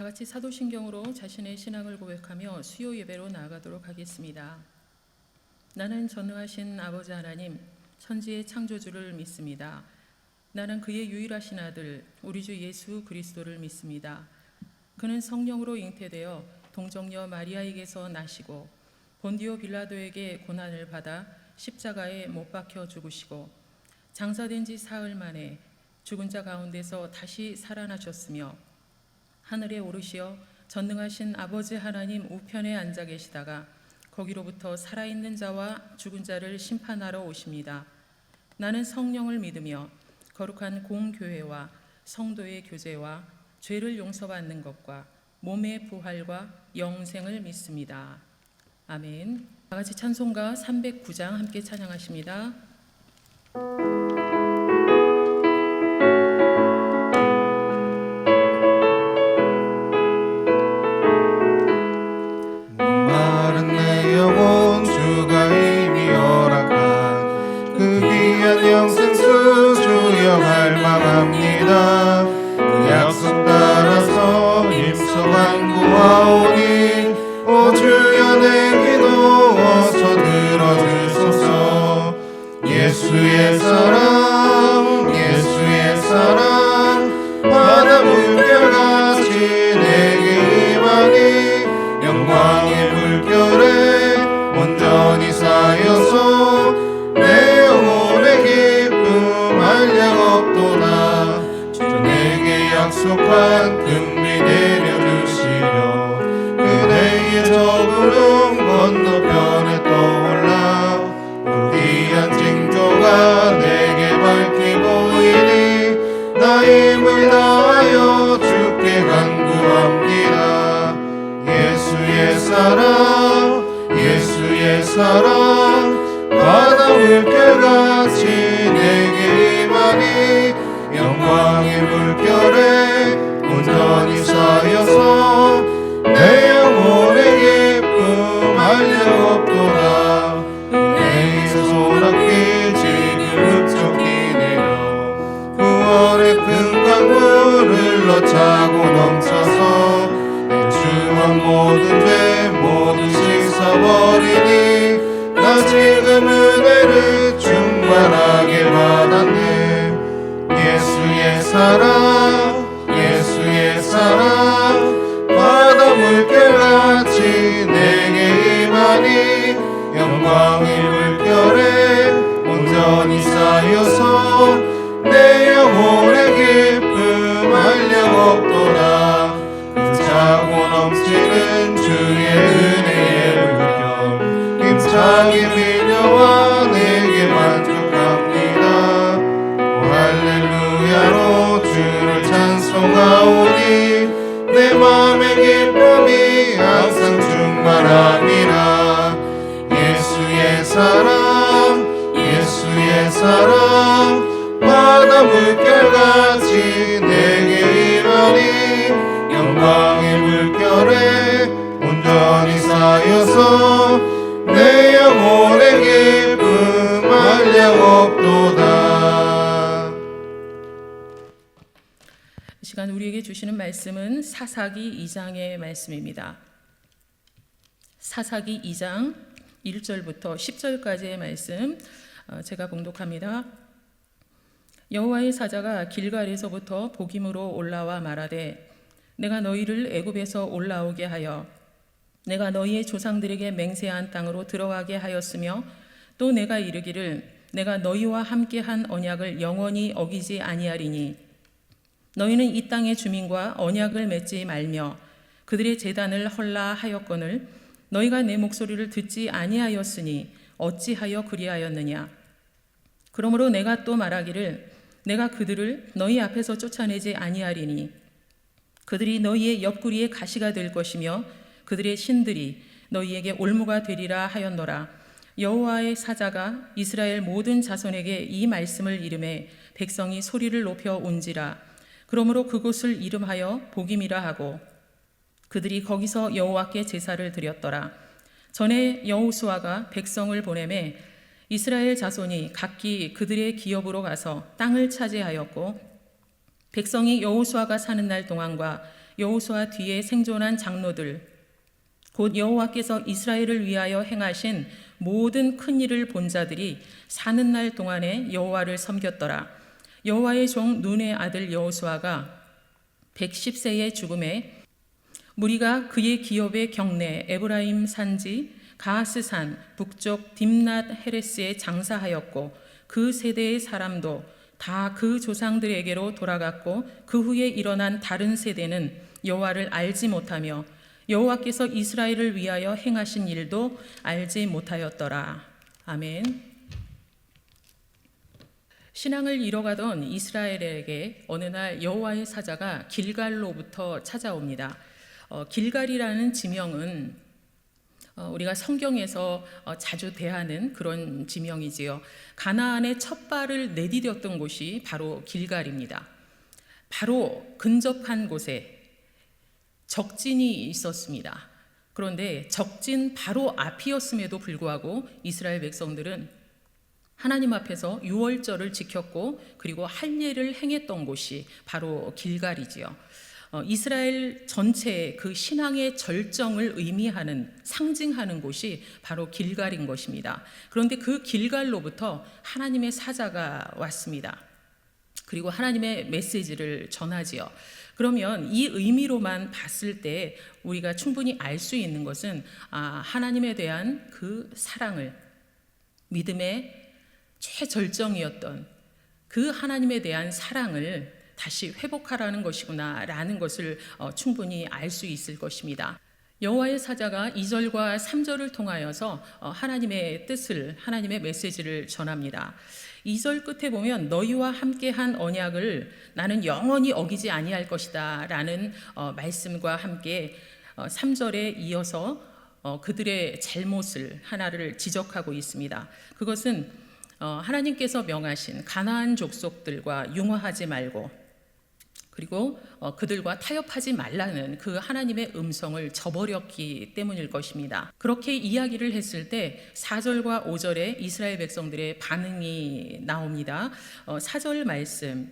다 같이 사도신경으로 자신의 신앙을 고백하며 수요 예배로 나아가도록 하겠습니다. 나는 전능하신 아버지 하나님, 천지의 창조주를 믿습니다. 나는 그의 유일하신 아들, 우리 주 예수 그리스도를 믿습니다. 그는 성령으로 잉태되어 동정녀 마리아에게서 나시고 본디오 빌라도에게 고난을 받아 십자가에 못 박혀 죽으시고 장사된 지 사흘 만에 죽은 자 가운데서 다시 살아나셨으며 하늘에 오르시어 전능하신 아버지 하나님 우편에 앉아 계시다가 거기로부터 살아있는 자와 죽은 자를 심판하러 오십니다. 나는 성령을 믿으며 거룩한 공교회와 성도의 교제와 죄를 용서받는 것과 몸의 부활과 영생을 믿습니다. 아멘. 다 같이 찬송가 309장 함께 찬양하십니다. 영생수 주여 갈망합니다. 그 약속 따라서 힘써 간구하오니 오 주여 내 기도 어서 들어주소서. 예수의 사랑 예수의 사랑 바다 물결같이 내게 임하니 영광의 물결에 온전히 쌓여서 내 영혼의 기쁨 한량 없도다. 주 내게 약속한 금비 내려주시려 그대의 저 구름 건너편에 떠올라 무기한 징조가 내게 밝히 보이니 나 힘을 다하여 주께 간구합니다. 예수의 사랑 예수의 사랑 바다 물결같이 내게 임하니 영광의 물결에 온전히 쌓여서 내 영혼의 기쁨 한량 없도다. 은혜의 소낙비 지금 흡족히 내려 구원의 큰 강물 흘러차고 넘쳐서 내 주한 모든 죄 모두 씻어버리니 나 지금 은혜를 충만하게 받았네. 예수의 사랑 예수의 사랑 바다 물결같이 내게 임하니 영광의 물결에 온전히 쌓여서 내 영혼의 기쁨 한량 없도다. 그 차고 넘치는 주의 은혜의 물결 힘차게 밀려와 내게 만족합니다. 오 할렐루야로 주를 찬송하오니 내 맘의 기쁨이 항상 충만함이라. 예수의 사랑 예수의 사랑 바다 물결같이 내게 임하니 영광의 물결에 온전히 쌓여서 내 영혼의 기쁨 한량 없도다. 이 시간 우리에게 주시는 말씀은 사사기 2장의 말씀입니다. 사사기 2장 1절부터 10절까지의 말씀 제가 봉독합니다. 여호와의 사자가 길갈에서부터 복임으로 올라와 말하되 내가 너희를 애굽에서 올라오게 하여 내가 너희의 조상들에게 맹세한 땅으로 들어가게 하였으며 또 내가 이르기를 내가 너희와 함께한 언약을 영원히 어기지 아니하리니 너희는 이 땅의 주민과 언약을 맺지 말며 그들의 제단을 헐라 하였거늘 너희가 내 목소리를 듣지 아니하였으니 어찌하여 그리하였느냐. 그러므로 내가 또 말하기를 내가 그들을 너희 앞에서 쫓아내지 아니하리니 그들이 너희의 옆구리에 가시가 될 것이며 그들의 신들이 너희에게 올무가 되리라 하였노라. 여호와의 사자가 이스라엘 모든 자손에게 이 말씀을 이름해 백성이 소리를 높여 온지라. 그러므로 그곳을 이름하여 복임이라 하고 그들이 거기서 여호와께 제사를 드렸더라. 전에 여호수아가 백성을 보내매 이스라엘 자손이 각기 그들의 기업으로 가서 땅을 차지하였고 백성이 여호수아가 사는 날 동안과 여호수아 뒤에 생존한 장로들 곧 여호와께서 이스라엘을 위하여 행하신 모든 큰 일을 본 자들이 사는 날 동안에 여호와를 섬겼더라. 여호와의 종 눈의 아들 여호수아가 110세의 죽음에 무리가 그의 기업의 경내 에브라임 산지 가스산 북쪽 딥낫 헤레스에 장사하였고 그 세대의 사람도 다 그 조상들에게로 돌아갔고 그 후에 일어난 다른 세대는 여호와를 알지 못하며 여호와께서 이스라엘을 위하여 행하신 일도 알지 못하였더라. 아멘. 신앙을 잃어가던 이스라엘에게 어느 날 여호와의 사자가 길갈로부터 찾아옵니다. 길갈이라는 지명은 우리가 성경에서 자주 대하는 그런 지명이지요. 가나안의 첫 발을 내디뎠던 곳이 바로 길갈입니다. 바로 근접한 곳에 적진이 있었습니다. 그런데 적진 바로 앞이었음에도 불구하고 이스라엘 백성들은 하나님 앞에서 유월절을 지켰고 그리고 할례를 행했던 곳이 바로 길갈이지요. 이스라엘 전체의 그 신앙의 절정을 의미하는 상징하는 곳이 바로 길갈인 것입니다. 그런데 그 길갈로부터 하나님의 사자가 왔습니다. 그리고 하나님의 메시지를 전하지요. 그러면 이 의미로만 봤을 때 우리가 충분히 알 수 있는 것은 하나님에 대한 그 사랑을, 믿음의 최절정이었던 그 하나님에 대한 사랑을 다시 회복하라는 것이구나 라는 것을 충분히 알 수 있을 것입니다. 여호와의 사자가 2절과 3절을 통하여서 하나님의 뜻을, 하나님의 메시지를 전합니다. 2절 끝에 보면 너희와 함께한 언약을 나는 영원히 어기지 아니할 것이다 라는 말씀과 함께 3절에 이어서 그들의 잘못을 하나를 지적하고 있습니다. 그것은 하나님께서 명하신 가나안 족속들과 융화하지 말고 그리고 그들과 타협하지 말라는 그 하나님의 음성을 저버렸기 때문일 것입니다. 그렇게 이야기를 했을 때 4절과 5절에 이스라엘 백성들의 반응이 나옵니다. 4절 말씀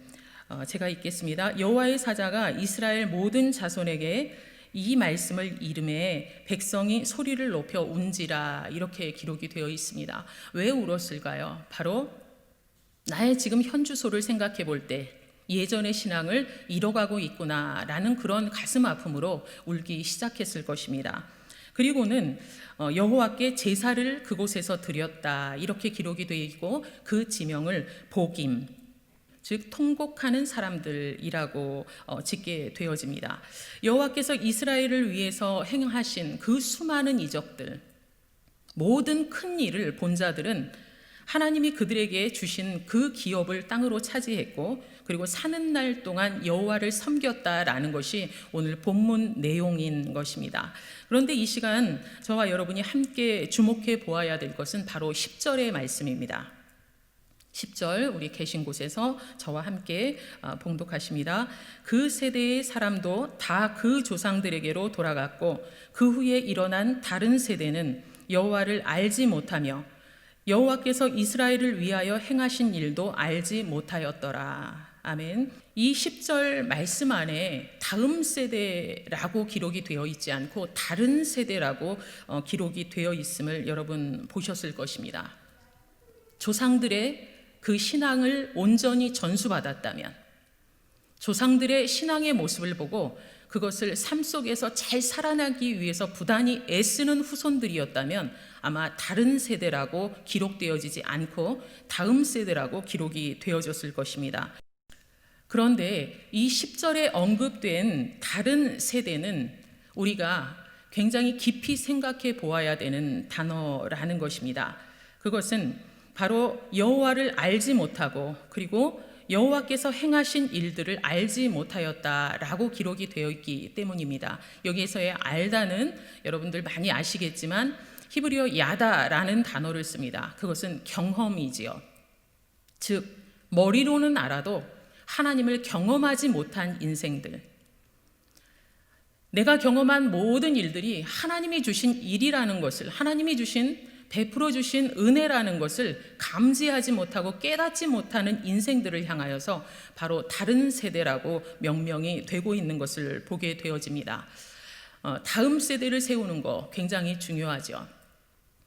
제가 읽겠습니다. 여호와의 사자가 이스라엘 모든 자손에게 이 말씀을 이름에 백성이 소리를 높여 운지라 이렇게 기록이 되어 있습니다. 왜 울었을까요? 바로 나의 지금 현 주소를 생각해 볼 때 예전의 신앙을 잃어가고 있구나라는 그런 가슴 아픔으로 울기 시작했을 것입니다. 그리고는 여호와께 제사를 그곳에서 드렸다 이렇게 기록이 되어 있고 그 지명을 복임 즉 통곡하는 사람들이라고 짓게 되어집니다. 여호와께서 이스라엘을 위해서 행하신 그 수많은 이적들 모든 큰 일을 본 자들은 하나님이 그들에게 주신 그 기업을 땅으로 차지했고 그리고 사는 날 동안 여호와를 섬겼다라는 것이 오늘 본문 내용인 것입니다. 그런데 이 시간 저와 여러분이 함께 주목해 보아야 될 것은 바로 10절의 말씀입니다. 10절 우리 계신 곳에서 저와 함께 봉독하십니다. 그 세대의 사람도 다 그 조상들에게로 돌아갔고 그 후에 일어난 다른 세대는 여호와를 알지 못하며 여호와께서 이스라엘을 위하여 행하신 일도 알지 못하였더라. 아멘. 이 10절 말씀 안에 다음 세대라고 기록이 되어 있지 않고 다른 세대라고 기록이 되어 있음을 여러분 보셨을 것입니다. 조상들의 그 신앙을 온전히 전수받았다면 조상들의 신앙의 모습을 보고 그것을 삶 속에서 잘 살아나기 위해서 부단히 애쓰는 후손들이었다면 아마 다른 세대라고 기록되어지지 않고 다음 세대라고 기록이 되어졌을 것입니다. 그런데 이 10절에 언급된 다른 세대는 우리가 굉장히 깊이 생각해 보아야 되는 단어라는 것입니다. 그것은 바로 여호와를 알지 못하고 그리고 여호와께서 행하신 일들을 알지 못하였다라고 기록이 되어 있기 때문입니다. 여기에서의 알다는 여러분들 많이 아시겠지만 히브리어 야다라는 단어를 씁니다. 그것은 경험이지요. 즉 머리로는 알아도 하나님을 경험하지 못한 인생들, 내가 경험한 모든 일들이 하나님이 주신 일이라는 것을, 하나님이 주신 베풀어 주신 은혜라는 것을 감지하지 못하고 깨닫지 못하는 인생들을 향하여서 바로 다른 세대라고 명명이 되고 있는 것을 보게 되어집니다. 다음 세대를 세우는 거 굉장히 중요하죠.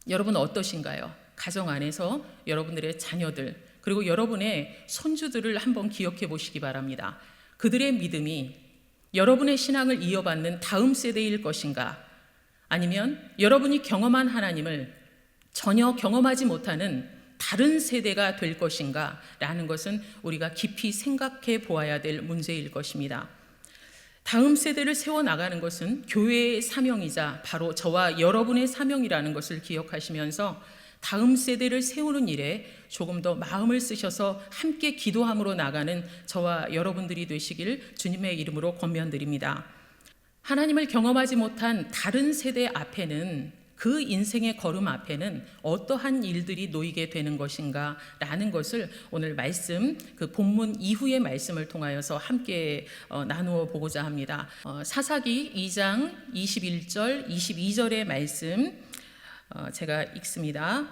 여러분 어떠신가요? 가정 안에서 여러분들의 자녀들 그리고 여러분의 손주들을 한번 기억해 보시기 바랍니다. 그들의 믿음이 여러분의 신앙을 이어받는 다음 세대일 것인가? 아니면 여러분이 경험한 하나님을 전혀 경험하지 못하는 다른 세대가 될 것인가? 라는 것은 우리가 깊이 생각해 보아야 될 문제일 것입니다. 다음 세대를 세워나가는 것은 교회의 사명이자 바로 저와 여러분의 사명이라는 것을 기억하시면서 다음 세대를 세우는 일에 조금 더 마음을 쓰셔서 함께 기도함으로 나가는 저와 여러분들이 되시길 주님의 이름으로 권면드립니다. 하나님을 경험하지 못한 다른 세대 앞에는 그 인생의 걸음 앞에는 어떠한 일들이 놓이게 되는 것인가 라는 것을 오늘 말씀 그 본문 이후의 말씀을 통하여서 함께 나누어 보고자 합니다. 사사기 2장 21절 22절의 말씀 제가 읽습니다.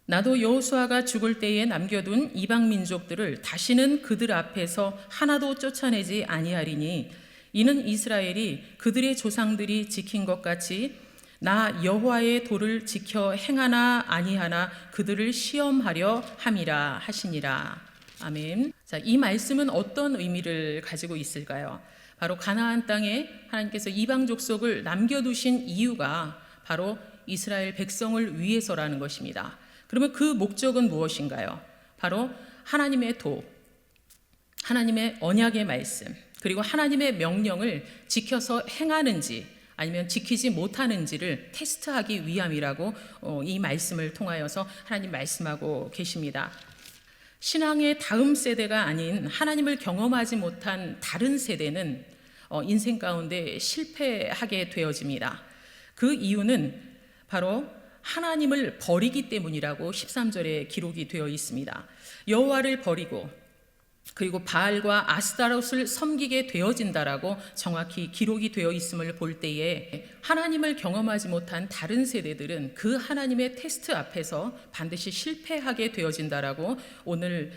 나도 여호수아가 죽을 때에 남겨둔 이방 민족들을 다시는 그들 앞에서 하나도 쫓아내지 아니하리니 이는 이스라엘이 그들의 조상들이 지킨 것 같이 나 여호와의 도를 지켜 행하나 아니하나 그들을 시험하려 함이라 하시니라. 아멘. 자, 이 말씀은 어떤 의미를 가지고 있을까요? 바로 가나안 땅에 하나님께서 이방 족속을 남겨두신 이유가 바로 이스라엘 백성을 위해서라는 것입니다. 그러면 그 목적은 무엇인가요? 바로 하나님의 도, 하나님의 언약의 말씀, 그리고 하나님의 명령을 지켜서 행하는지 아니면 지키지 못하는지를 테스트하기 위함이라고 이 말씀을 통하여서 하나님 말씀하고 계십니다. 신앙의 다음 세대가 아닌 하나님을 경험하지 못한 다른 세대는 인생 가운데 실패하게 되어집니다. 그 이유는 바로 하나님을 버리기 때문이라고 13절에 기록이 되어 있습니다. 여호와를 버리고 그리고 바알과 아스타롯을 섬기게 되어진다라고 정확히 기록이 되어 있음을 볼 때에 하나님을 경험하지 못한 다른 세대들은 그 하나님의 테스트 앞에서 반드시 실패하게 되어진다라고 오늘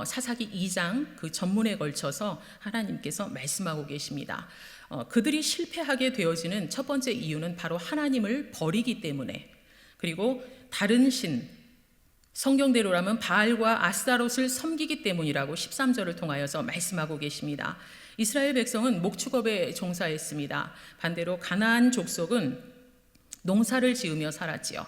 사사기 2장 그 전문에 걸쳐서 하나님께서 말씀하고 계십니다. 그들이 실패하게 되어지는 첫 번째 이유는 바로 하나님을 버리기 때문에 그리고 다른 신 성경대로라면 바알과 아스타롯을 섬기기 때문이라고 13절을 통하여서 말씀하고 계십니다. 이스라엘 백성은 목축업에 종사했습니다. 반대로 가나안 족속은 농사를 지으며 살았지요.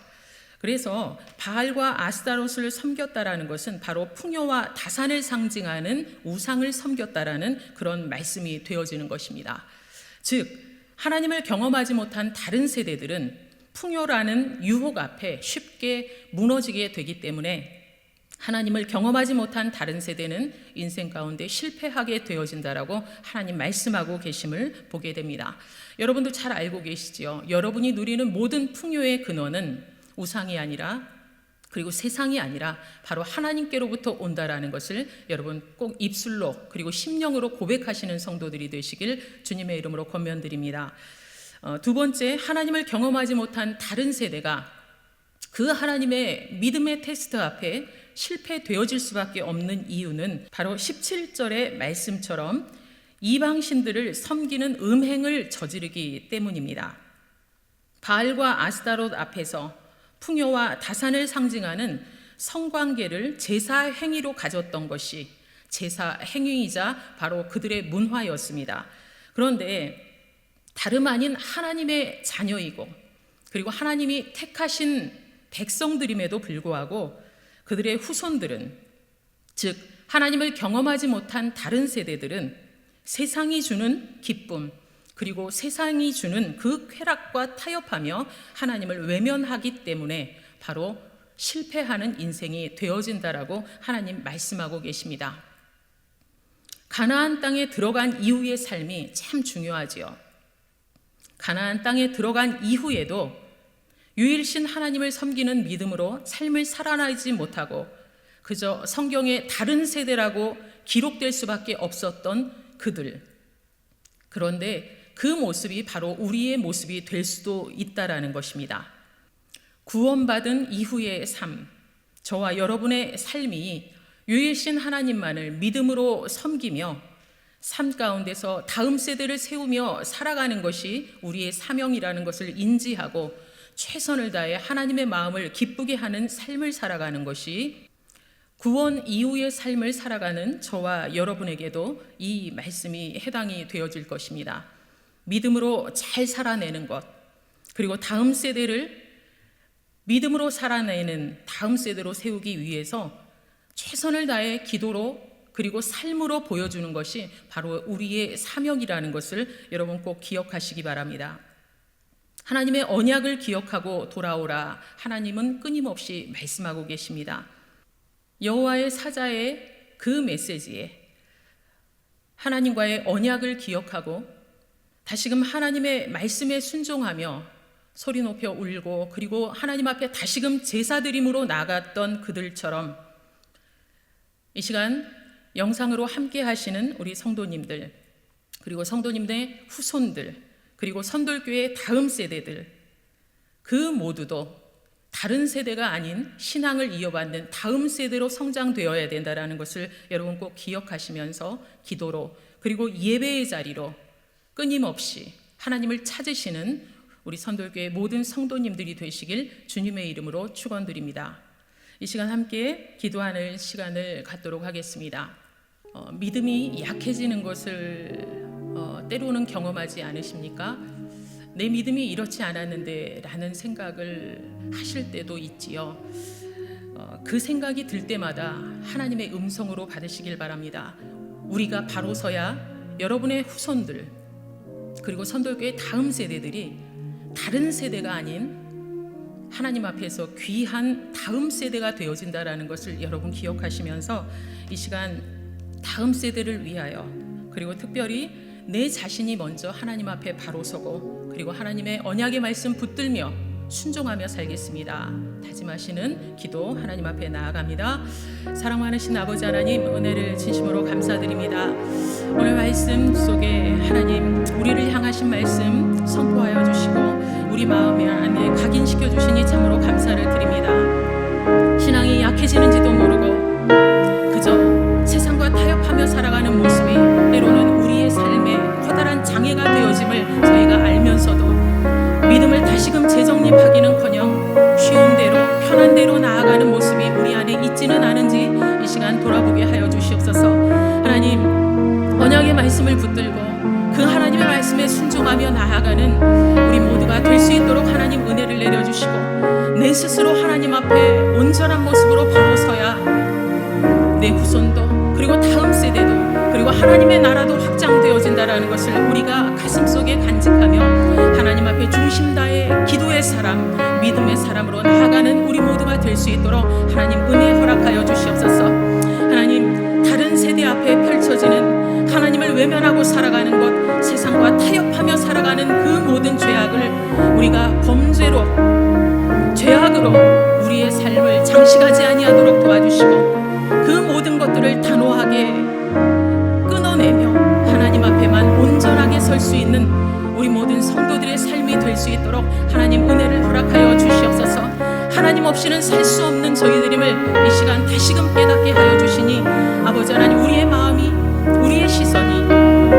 그래서 바알과 아스타롯을 섬겼다라는 것은 바로 풍요와 다산을 상징하는 우상을 섬겼다라는 그런 말씀이 되어지는 것입니다. 즉 하나님을 경험하지 못한 다른 세대들은 풍요라는 유혹 앞에 쉽게 무너지게 되기 때문에 하나님을 경험하지 못한 다른 세대는 인생 가운데 실패하게 되어진다라고 하나님 말씀하고 계심을 보게 됩니다. 여러분도 잘 알고 계시지요. 여러분이 누리는 모든 풍요의 근원은 우상이 아니라 그리고 세상이 아니라 바로 하나님께로부터 온다라는 것을 여러분 꼭 입술로 그리고 심령으로 고백하시는 성도들이 되시길 주님의 이름으로 권면드립니다. 두 번째, 하나님을 경험하지 못한 다른 세대가 그 하나님의 믿음의 테스트 앞에 실패되어질 수밖에 없는 이유는 바로 17절의 말씀처럼 이방신들을 섬기는 음행을 저지르기 때문입니다. 바알과 아스타롯 앞에서 풍요와 다산을 상징하는 성관계를 제사 행위로 가졌던 것이 제사 행위이자 바로 그들의 문화였습니다. 그런데 다름 아닌 하나님의 자녀이고 그리고 하나님이 택하신 백성들임에도 불구하고 그들의 후손들은 즉 하나님을 경험하지 못한 다른 세대들은 세상이 주는 기쁨 그리고 세상이 주는 그 쾌락과 타협하며 하나님을 외면하기 때문에 바로 실패하는 인생이 되어진다라고 하나님 말씀하고 계십니다. 가나안 땅에 들어간 이후의 삶이 참 중요하지요. 가나안 땅에 들어간 이후에도 유일신 하나님을 섬기는 믿음으로 삶을 살아나지 못하고 그저 성경의 다른 세대라고 기록될 수밖에 없었던 그들. 그런데 그 모습이 바로 우리의 모습이 될 수도 있다라는 것입니다. 구원받은 이후의 삶, 저와 여러분의 삶이 유일신 하나님만을 믿음으로 섬기며 삶 가운데서 다음 세대를 세우며 살아가는 것이 우리의 사명이라는 것을 인지하고 최선을 다해 하나님의 마음을 기쁘게 하는 삶을 살아가는 것이 구원 이후의 삶을 살아가는 저와 여러분에게도 이 말씀이 해당이 되어질 것입니다. 믿음으로 잘 살아내는 것, 그리고 다음 세대를 믿음으로 살아내는 다음 세대로 세우기 위해서 최선을 다해 기도로 그리고 삶으로 보여주는 것이 바로 우리의 사명이라는 것을 여러분 꼭 기억하시기 바랍니다. 하나님의 언약을 기억하고 돌아오라. 하나님은 끊임없이 말씀하고 계십니다. 여호와의 사자의 그 메시지에 하나님과의 언약을 기억하고 다시금 하나님의 말씀에 순종하며 소리 높여 울고 그리고 하나님 앞에 다시금 제사드림으로 나갔던 그들처럼 이 시간 영상으로 함께 하시는 우리 성도님들, 그리고 성도님들의 후손들, 그리고 선돌교회의 다음 세대들, 그 모두도 다른 세대가 아닌 신앙을 이어받는 다음 세대로 성장되어야 된다는 것을 여러분 꼭 기억하시면서 기도로 그리고 예배의 자리로 끊임없이 하나님을 찾으시는 우리 선돌교회 모든 성도님들이 되시길 주님의 이름으로 축원드립니다. 이 시간 함께 기도하는 시간을 갖도록 하겠습니다. 믿음이 약해지는 것을 때로는 경험하지 않으십니까? 내 믿음이 이렇지 않았는데 라는 생각을 하실 때도 있지요. 그 생각이 들 때마다 하나님의 음성으로 받으시길 바랍니다. 우리가 바로 서야 여러분의 후손들 그리고 선돌교회 다음 세대들이 다른 세대가 아닌 하나님 앞에서 귀한 다음 세대가 되어진다라는 것을 여러분 기억하시면서 이 시간 다음 세대를 위하여 그리고 특별히 내 자신이 먼저 하나님 앞에 바로 서고 그리고 하나님의 언약의 말씀 붙들며 순종하며 살겠습니다. 다짐하시는 기도 하나님 앞에 나아갑니다. 사랑 많으신 아버지 하나님, 은혜를 진심으로 감사드립니다. 오늘 말씀 속에 하나님 우리를 향하신 말씀 선포하여 주시고 우리 마음에 안에 각인시켜 주시니 참으로 감사를 드립니다. 신앙이 약해지는지도 모르고 그저 세상과 타협하며 살아가는 모습이 때로는 우리의 삶에 커다란 장애가 되어짐을 저희가 알면서도 믿음을 다시금 재정립하기는커녕 쉬운 대로 편한 대로 나아가는 모습이 우리 안에 있지는 않은지 이 시간 돌아보게 하여 주시옵소서. 하나님 언약의 말씀을 붙들고 그 하나님의 말씀에 순종하며 나아가는 우리 모두가 될 수 있도록 하나님 은혜를 내려주시고 내 스스로 하나님 앞에 온전한 모습으로 바로 서야 내 후손도 그리고 다음 세대도 그리고 하나님의 나라도 확장되어진다라는 것을 우리가 가슴속에 간직하며 하나님 앞에 중심 다해 기도의 사람, 믿음의 사람으로 나아가는 우리 모두가 될 수 있도록 하나님 은혜 허락하여 주시옵소서. 하나님 다른 세대 앞에 펼쳐지는 하나님을 외면하고 살아가는 것, 세상과 타협하며 살아가는 그 모든 죄악을 우리가 범죄로 죄악으로 우리의 삶을 장식하지 아니하도록 도와주시고 그 모든 것들을 단호하게 끊어내며 하나님 앞에만 온전하게 설 수 있는 우리 모든 성도들의 삶이 될 수 있도록 하나님 은혜를 허락하여 주시옵소서. 하나님 없이는 살 수 없는 저희들임을 이 시간 다시금 깨닫게 하여 주시니 아버지 하나님 우리의 마음이 우리의 시선이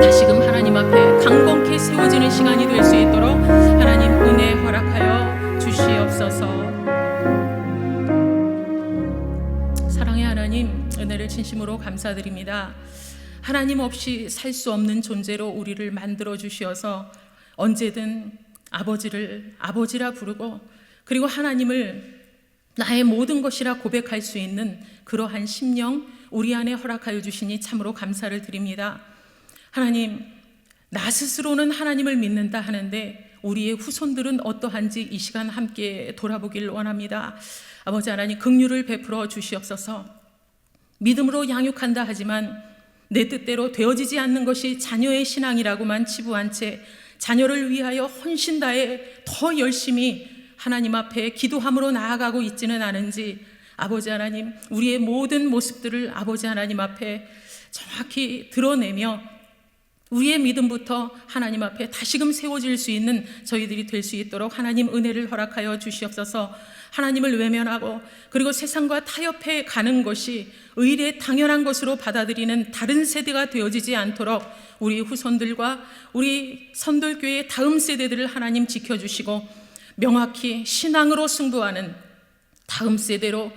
다시금 하나님 앞에 강건케 세워지는 시간이 될 수 있도록 하나님 은혜 허락하여 주시옵소서. 사랑의 하나님 은혜를 진심으로 감사드립니다. 하나님 없이 살 수 없는 존재로 우리를 만들어 주시어서 언제든 아버지를 아버지라 부르고 그리고 하나님을 나의 모든 것이라 고백할 수 있는 그러한 심령 우리 안에 허락하여 주시니 참으로 감사를 드립니다. 하나님 나 스스로는 하나님을 믿는다 하는데 우리의 후손들은 어떠한지 이 시간 함께 돌아보길 원합니다. 아버지 하나님 긍휼을 베풀어 주시옵소서. 믿음으로 양육한다 하지만 내 뜻대로 되어지지 않는 것이 자녀의 신앙이라고만 치부한 채 자녀를 위하여 헌신 다해 더 열심히 하나님 앞에 기도함으로 나아가고 있지는 않은지 아버지 하나님 우리의 모든 모습들을 아버지 하나님 앞에 정확히 드러내며 우리의 믿음부터 하나님 앞에 다시금 세워질 수 있는 저희들이 될 수 있도록 하나님 은혜를 허락하여 주시옵소서. 하나님을 외면하고 그리고 세상과 타협해 가는 것이 의례 당연한 것으로 받아들이는 다른 세대가 되어지지 않도록 우리 후손들과 우리 선돌교회의 다음 세대들을 하나님 지켜주시고 명확히 신앙으로 승부하는 다음 세대로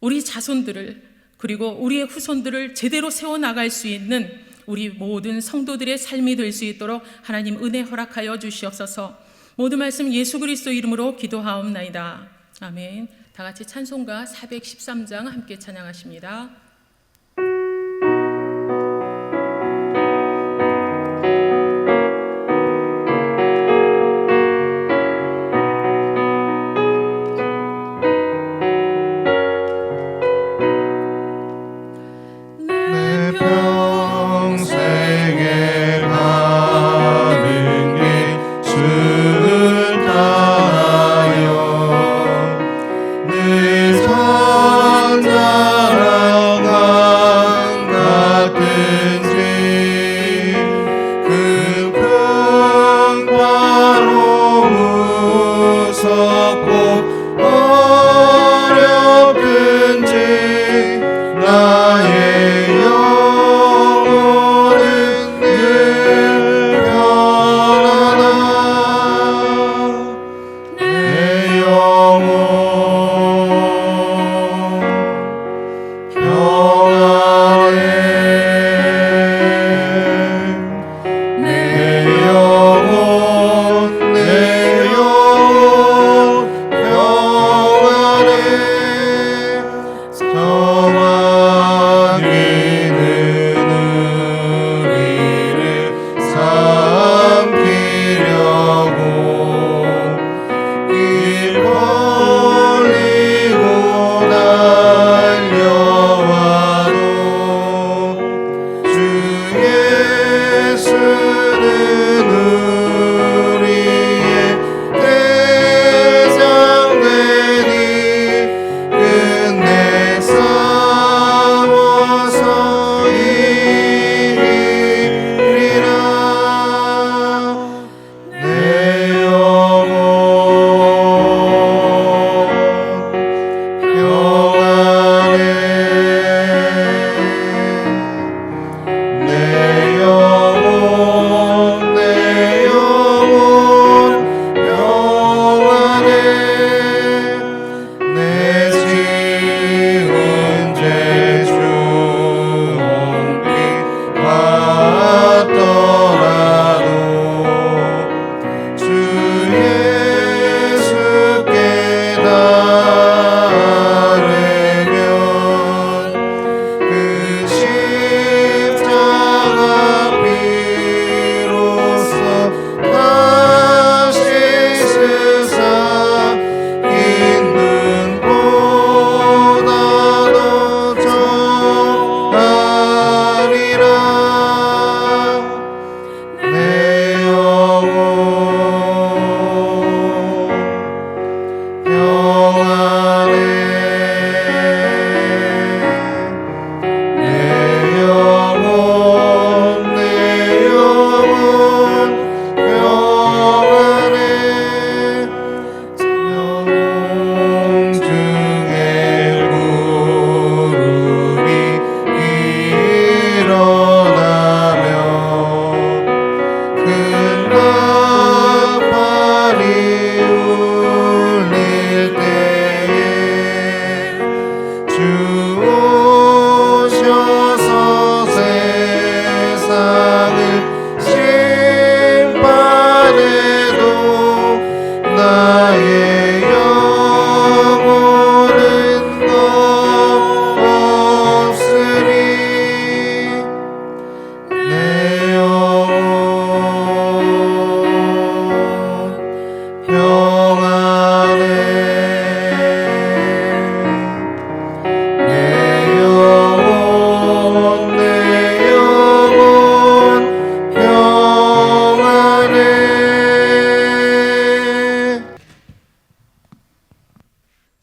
우리 자손들을 그리고 우리의 후손들을 제대로 세워나갈 수 있는 우리 모든 성도들의 삶이 될 수 있도록 하나님 은혜 허락하여 주시옵소서. 모든 말씀 예수 그리스도 이름으로 기도하옵나이다. 아멘. 다 같이 찬송가 413장 함께 찬양하십니다.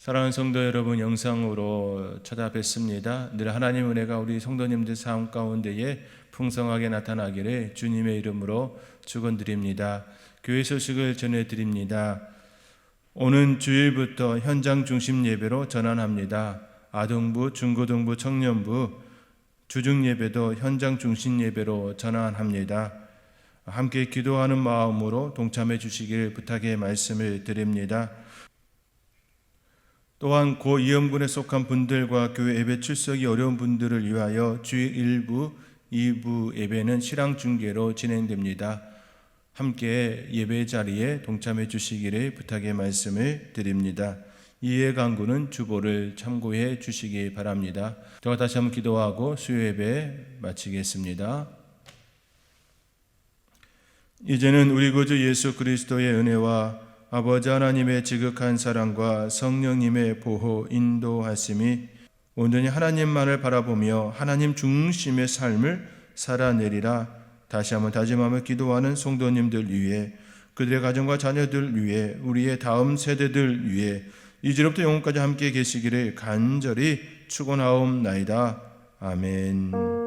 사랑하는 성도 여러분, 영상으로 찾아뵙습니다. 늘 하나님 은혜가 우리 성도님들 삶 가운데에 풍성하게 나타나기를 주님의 이름으로 축원드립니다. 교회 소식을 전해드립니다. 오는 주일부터 현장 중심 예배로 전환합니다. 아동부, 중고등부, 청년부, 주중 예배도 현장 중심 예배로 전환합니다. 함께 기도하는 마음으로 동참해 주시길 부탁의 말씀을 드립니다. 또한 고 이영군에 속한 분들과 교회 예배 출석이 어려운 분들을 위하여 주일 1부, 2부 예배는 실황 중계로 진행됩니다. 함께 예배 자리에 동참해 주시기를 부탁의 말씀을 드립니다. 이해 간구는 주보를 참고해 주시기 바랍니다. 제가 다시 한번 기도하고 수요 예배 마치겠습니다. 이제는 우리 구주 예수 그리스도의 은혜와 아버지 하나님의 지극한 사랑과 성령님의 보호 인도하심이 온전히 하나님만을 바라보며 하나님 중심의 삶을 살아내리라 다시 한번 다짐하며 기도하는 성도님들 위해, 그들의 가정과 자녀들 위해, 우리의 다음 세대들 위해 이제로부터 영원까지 함께 계시기를 간절히 축원하옵나이다. 아멘.